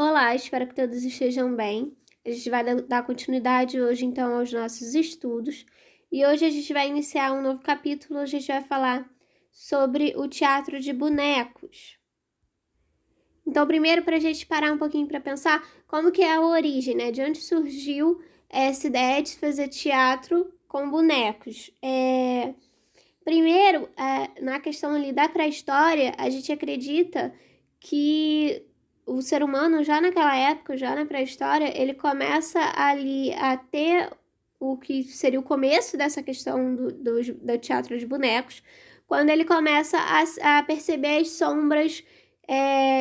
Olá, espero que todos estejam bem. A gente vai dar continuidade hoje, então, aos nossos estudos. E hoje a gente vai iniciar um novo capítulo, a gente vai falar sobre o teatro de bonecos. Então, primeiro, para a gente parar um pouquinho para pensar como que é a origem, né? De onde surgiu essa ideia de fazer teatro com bonecos. Primeiro, na questão ali da pré-história, a gente acredita que o ser humano, já naquela época, já na pré-história, ele começa ali a ter o que seria o começo dessa questão do teatro de bonecos, quando ele começa a perceber as sombras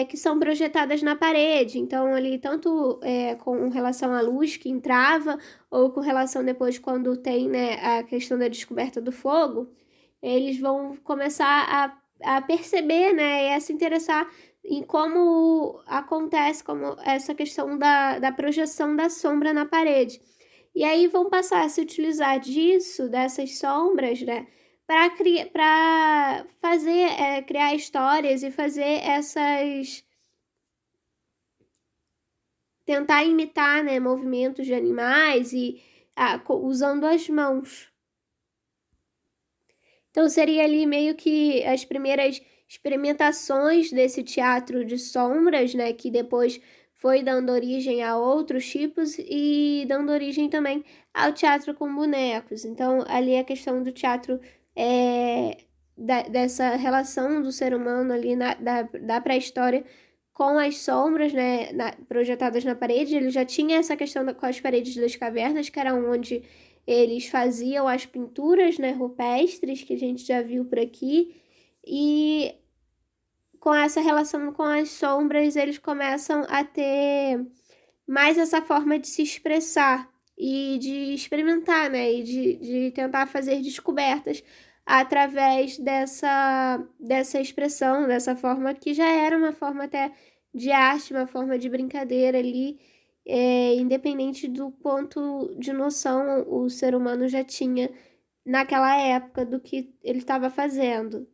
que são projetadas na parede. Então, ali, tanto com relação à luz que entrava, ou com relação depois quando tem, né, a questão da descoberta do fogo, eles vão começar a perceber, né, e a se interessar em como acontece como essa questão da projeção da sombra na parede. E aí vão passar a se utilizar disso, dessas sombras, né, para fazer, criar histórias e fazer essas... tentar imitar, né, movimentos de animais e usando as mãos. Então, seria ali meio que as primeiras experimentações desse teatro de sombras, né? Que depois foi dando origem a outros tipos e dando origem também ao teatro com bonecos. Então, ali a questão do teatro dessa relação do ser humano ali da pré-história com as sombras, né? Projetadas na parede. Ele já tinha essa questão com as paredes das cavernas, que era onde eles faziam as pinturas, né, rupestres, que a gente já viu por aqui, e com essa relação com as sombras, eles começam a ter mais essa forma de se expressar e de experimentar, né, e de tentar fazer descobertas através dessa expressão, dessa forma que já era uma forma até de arte, uma forma de brincadeira ali, independente do ponto de noção o ser humano já tinha naquela época do que ele estava fazendo.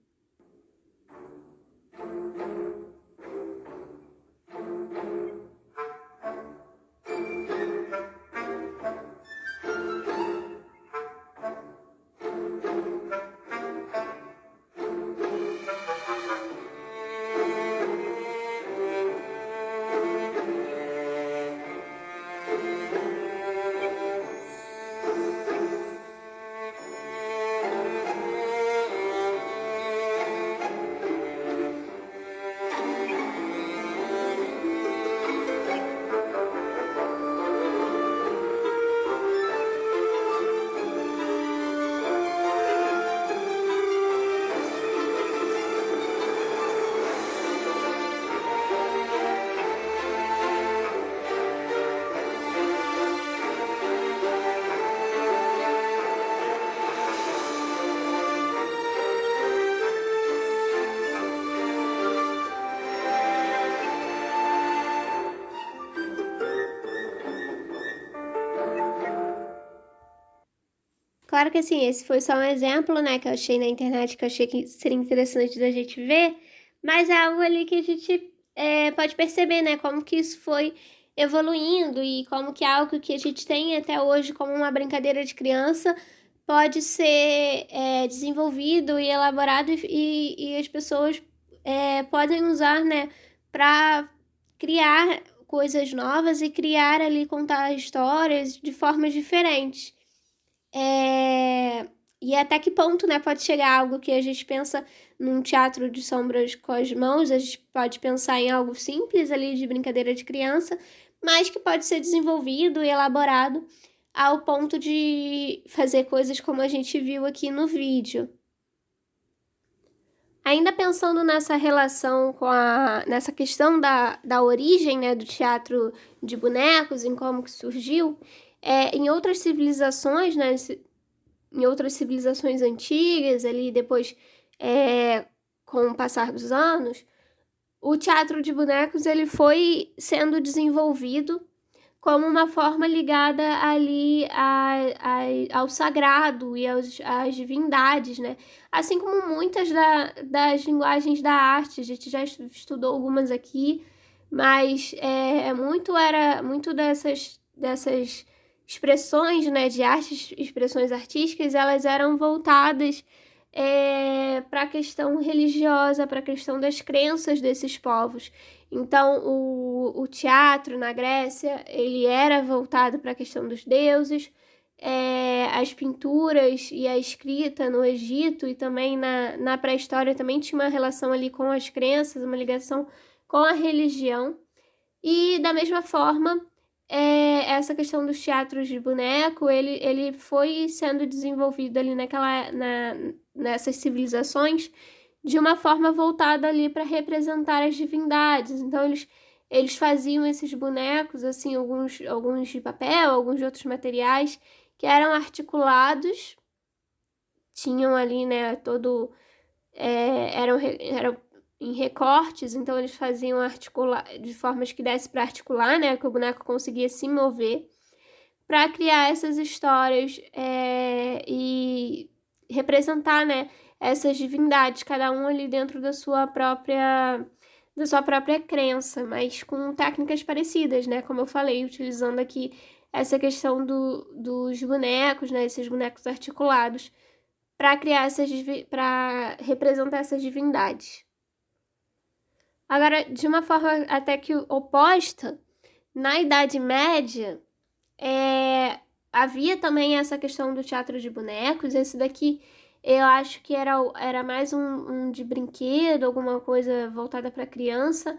Claro que assim, esse foi só um exemplo, né, que eu achei na internet, que eu achei que seria interessante da gente ver, mas é algo ali que a gente pode perceber, né, como que isso foi evoluindo e como que algo que a gente tem até hoje como uma brincadeira de criança pode ser desenvolvido e elaborado e as pessoas podem usar, né, para criar coisas novas e criar ali, contar histórias de formas diferentes. E até que ponto, né, pode chegar algo que a gente pensa num teatro de sombras com as mãos, a gente pode pensar em algo simples ali de brincadeira de criança, mas que pode ser desenvolvido e elaborado ao ponto de fazer coisas como a gente viu aqui no vídeo. Ainda pensando nessa relação nessa questão da origem, né, do teatro de bonecos, em como que surgiu, em outras civilizações, né, em outras civilizações antigas, ali depois, com o passar dos anos, o teatro de bonecos ele foi sendo desenvolvido como uma forma ligada ali ao sagrado e às divindades, né? Assim como muitas das linguagens da arte, a gente já estudou algumas aqui, mas muito dessas expressões, né, de artes, expressões artísticas, elas eram voltadas para a questão religiosa, para a questão das crenças desses povos. Então, o teatro na Grécia, ele era voltado para a questão dos deuses, as pinturas e a escrita no Egito e também na pré-história também tinha uma relação ali com as crenças, uma ligação com a religião. E da mesma forma, essa questão dos teatros de boneco, ele foi sendo desenvolvido ali nessas civilizações de uma forma voltada ali para representar as divindades. Então, eles faziam esses bonecos, assim, alguns de papel, alguns de outros materiais, que eram articulados, tinham ali, né, eram em recortes, então eles faziam articular de formas que desse para articular, né, que o boneco conseguia se mover, para criar essas histórias e representar, né, essas divindades, cada um ali dentro da sua própria crença, mas com técnicas parecidas, né, como eu falei, utilizando aqui essa questão dos bonecos, né, esses bonecos articulados, para criar para representar essas divindades. Agora, de uma forma até que oposta, na Idade Média, havia também essa questão do teatro de bonecos. Esse daqui eu acho que era mais um de brinquedo, alguma coisa voltada para criança.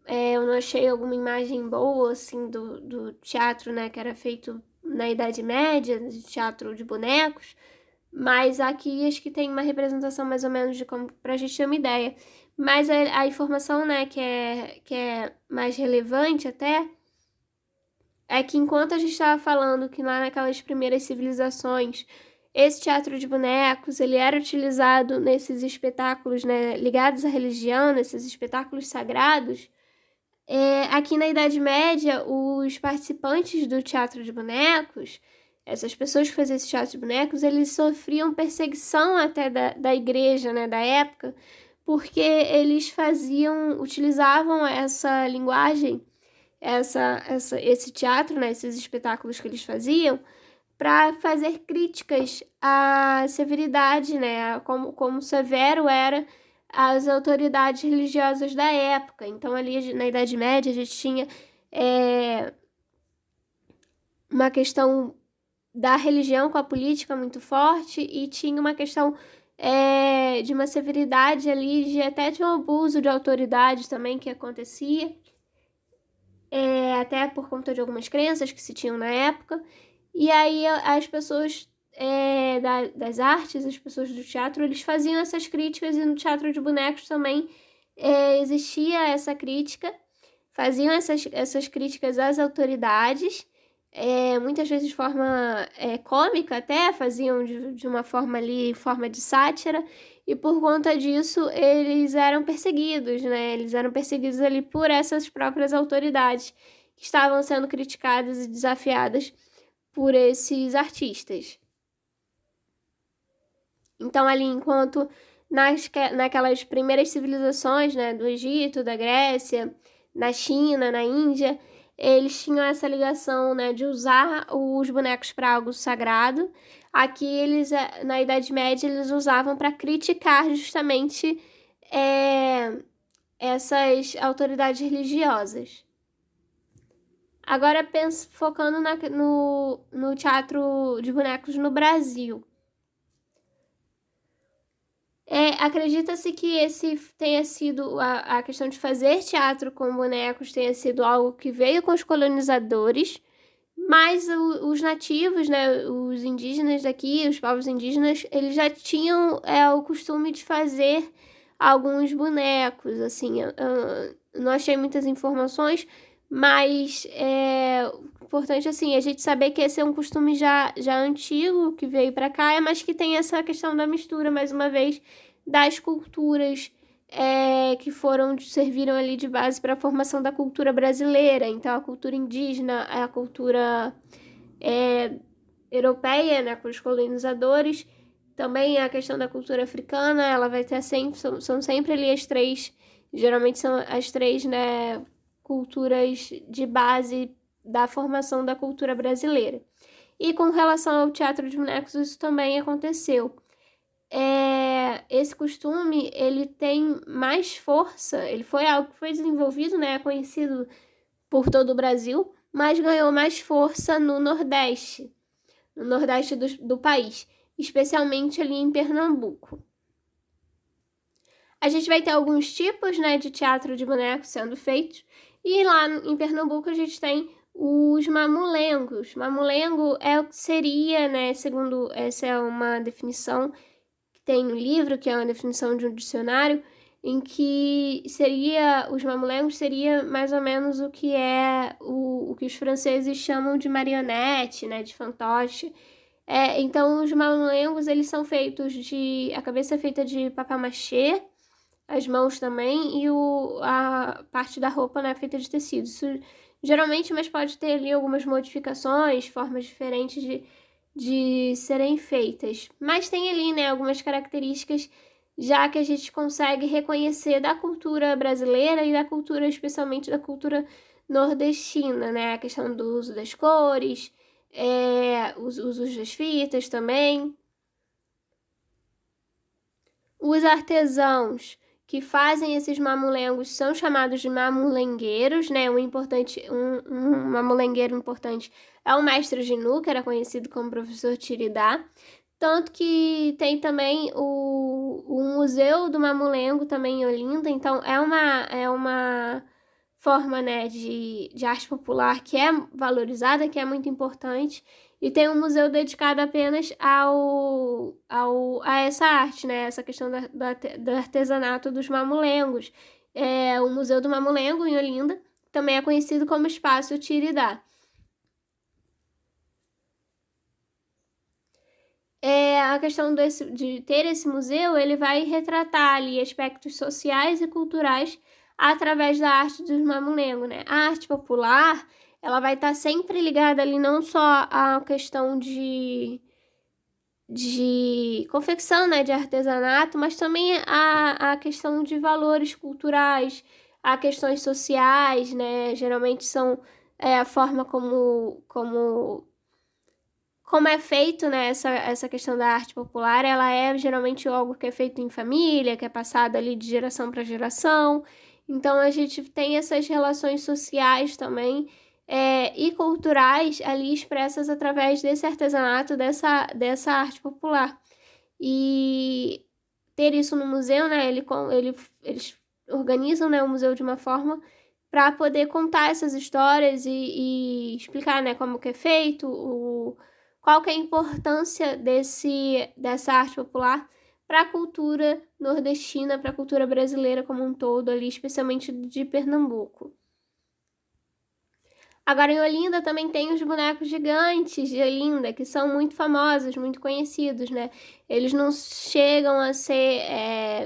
Eu não achei alguma imagem boa, assim, do teatro, né, que era feito na Idade Média, de teatro de bonecos. Mas aqui acho que tem uma representação mais ou menos de como, pra gente ter uma ideia. Mas a informação, né, que é mais relevante até, é que enquanto a gente estava falando que lá naquelas primeiras civilizações, esse teatro de bonecos, ele era utilizado nesses espetáculos, né, ligados à religião, nesses espetáculos sagrados, aqui na Idade Média, os participantes do teatro de bonecos, essas pessoas que faziam esse teatro de bonecos, eles sofriam perseguição até da igreja, né, da época, porque eles utilizavam essa linguagem, esse teatro, né, esses espetáculos que eles faziam, para fazer críticas à severidade, né, como severo era as autoridades religiosas da época. Então, ali na Idade Média, a gente tinha uma questão da religião com a política muito forte e tinha uma questão de uma severidade ali, até de um abuso de autoridade também que acontecia, até por conta de algumas crenças que se tinham na época. E aí as pessoas das artes, as pessoas do teatro, eles faziam essas críticas, e no teatro de bonecos também existia essa crítica, faziam essas críticas às autoridades, muitas vezes de forma cômica até, faziam de uma forma ali, forma de sátira, e por conta disso eles eram perseguidos, né? Eles eram perseguidos ali por essas próprias autoridades que estavam sendo criticadas e desafiadas por esses artistas. Então, ali, enquanto naquelas primeiras civilizações, né, do Egito, da Grécia, na China, na Índia, eles tinham essa ligação, né, de usar os bonecos para algo sagrado. Aqui, na Idade Média, eles usavam para criticar justamente essas autoridades religiosas. Agora, focando no teatro de bonecos no Brasil. Acredita-se que esse tenha sido, a questão de fazer teatro com bonecos tenha sido algo que veio com os colonizadores, mas os nativos, né, os indígenas daqui, os povos indígenas, eles já tinham o costume de fazer alguns bonecos, assim. Eu não achei muitas informações, mas é importante, assim, a gente saber que esse é um costume já antigo, que veio para cá, mas que tem essa questão da mistura, mais uma vez, das culturas que serviram ali de base para a formação da cultura brasileira. Então, a cultura indígena, a cultura europeia, né, com os colonizadores, também a questão da cultura africana, ela vai ter sempre, são sempre ali as três, geralmente são as três, né, culturas de base da formação da cultura brasileira. E com relação ao teatro de bonecos, isso também aconteceu. Esse costume, ele tem mais força, ele foi algo que foi desenvolvido, né, conhecido por todo o Brasil, mas ganhou mais força no Nordeste do país, especialmente ali em Pernambuco. A gente vai ter alguns tipos, né, de teatro de bonecos sendo feitos, e lá em Pernambuco a gente tem os mamulengos. Mamulengo seria, né, segundo essa é uma definição que tem no livro, que é uma definição de um dicionário, em que os mamulengos seria mais ou menos o que o que os franceses chamam de marionete, né, de fantoche. Então, os mamulengos, eles são feitos a cabeça é feita de papel-machê, as mãos também, e a parte da roupa, né, é feita de tecido. Isso, geralmente, mas pode ter ali algumas modificações, formas diferentes de serem feitas. Mas tem ali, né, algumas características já que a gente consegue reconhecer da cultura brasileira e da cultura, especialmente da cultura nordestina, né? A questão do uso das cores, os usos das fitas também. Os artesãos que fazem esses mamulengos são chamados de mamulengueiros, né? Um mamulengueiro importante é o mestre Ginu, que era conhecido como professor Tiridá. Tanto que tem também o Museu do Mamulengo também em Olinda, então é uma forma, né, de arte popular que é valorizada, que é muito importante, e tem um museu dedicado apenas a essa arte, né, essa questão do artesanato dos mamulengos. O Museu do Mamulengo em Olinda também é conhecido como Espaço Tiridá. A questão de ter esse museu, ele vai retratar ali aspectos sociais e culturais através da arte dos mamulengos, né? A arte popular, ela vai estar sempre ligada ali não só à questão de confecção, né, de artesanato, mas também a questão de valores culturais, a questões sociais, né? Geralmente são a forma como é feito, né, essa questão da arte popular, ela é geralmente algo que é feito em família, que é passado ali de geração para geração. Então, a gente tem essas relações sociais também e culturais ali expressas através desse artesanato, dessa arte popular. E ter isso no museu, né, eles organizam, né, o museu de uma forma para poder contar essas histórias e explicar, né, como que é feito, qual que é a importância dessa arte popular para a cultura nordestina, para a cultura brasileira como um todo ali, especialmente de Pernambuco. Agora, em Olinda também tem os bonecos gigantes de Olinda, que são muito famosos, muito conhecidos, né? Eles não chegam a ser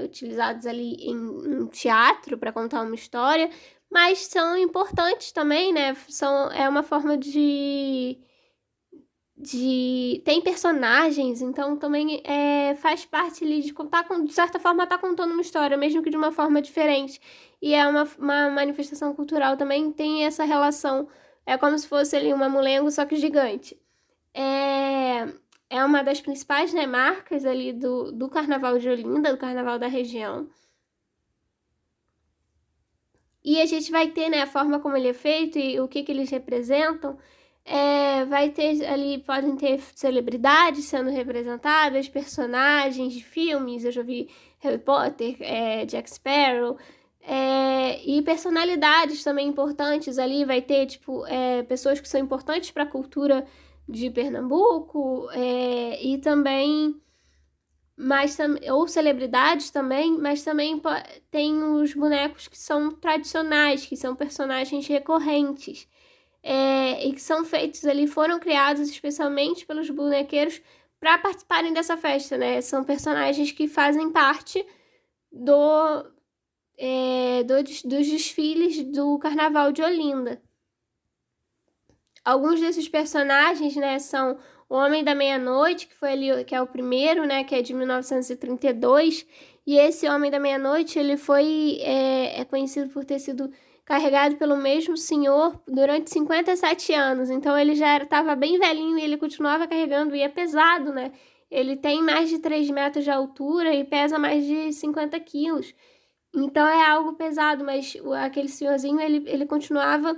utilizados ali em teatro para contar uma história, mas são importantes também, né? É uma forma tem personagens, então também faz parte ali de certa forma, tá contando uma história, mesmo que de uma forma diferente. E é uma manifestação cultural também, tem essa relação, é como se fosse ali um mamulengo, só que gigante. É uma das principais, né, marcas ali do Carnaval de Olinda, do Carnaval da região. E a gente vai ter, né, a forma como ele é feito e o que eles representam. Vai ter ali, podem ter celebridades sendo representadas, personagens de filmes, eu já vi Harry Potter, Jack Sparrow, e personalidades também importantes ali, vai ter, tipo, pessoas que são importantes para a cultura de Pernambuco, e também, ou celebridades também, mas também tem os bonecos que são tradicionais, que são personagens recorrentes. E que são feitos ali, foram criados especialmente pelos bonequeiros para participarem dessa festa, né? São personagens que fazem parte dos desfiles do Carnaval de Olinda. Alguns desses personagens, né, são o Homem da Meia-Noite, que foi ali, que é o primeiro, né, que é de 1932, e esse Homem da Meia-Noite, ele foi conhecido por ter sido carregado pelo mesmo senhor durante 57 anos, então ele já estava bem velhinho e ele continuava carregando, e é pesado, né? Ele tem mais de 3 metros de altura e pesa mais de 50 quilos, então é algo pesado, mas aquele senhorzinho, ele continuava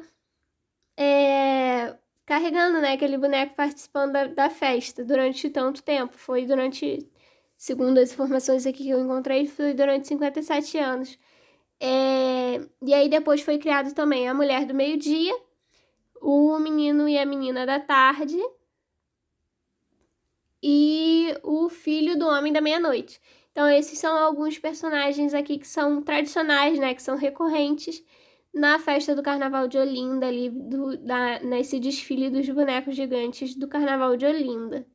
carregando, né, aquele boneco participando da festa durante tanto tempo. Foi durante, segundo as informações aqui que eu encontrei, foi durante 57 anos. E aí depois foi criado também a Mulher do Meio-Dia, o Menino e a Menina da Tarde e o Filho do Homem da Meia-Noite. Então esses são alguns personagens aqui que são tradicionais, né, que são recorrentes na festa do Carnaval de Olinda, ali nesse desfile dos bonecos gigantes do Carnaval de Olinda.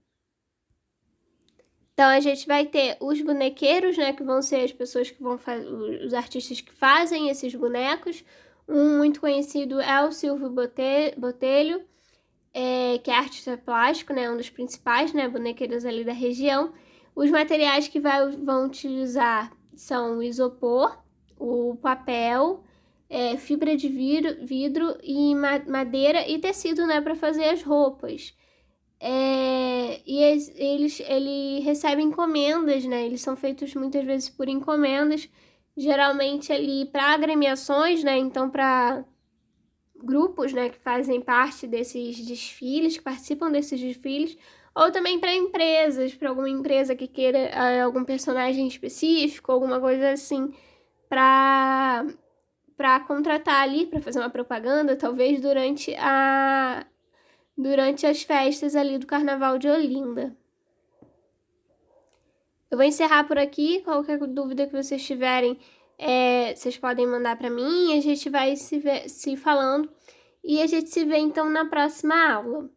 Então a gente vai ter os bonequeiros, né, que vão ser as pessoas que vão fazer, os artistas que fazem esses bonecos. Um muito conhecido é o Silvio Botelho, que é artista plástico, né, um dos principais, né, bonequeiros ali da região. Os materiais que vão utilizar são o isopor, o papel, fibra de vidro e madeira e tecido, né, para fazer as roupas. E ele recebe encomendas, né? Eles são feitos muitas vezes por encomendas, geralmente ali para agremiações, né? Então, para grupos, né, que fazem parte desses desfiles, que participam desses desfiles, ou também para empresas, para alguma empresa que queira algum personagem específico, alguma coisa assim, para contratar ali, para fazer uma propaganda, talvez durante as festas ali do Carnaval de Olinda. Eu vou encerrar por aqui. Qualquer dúvida que vocês tiverem, vocês podem mandar para mim e a gente vai se falando. E a gente se vê então na próxima aula.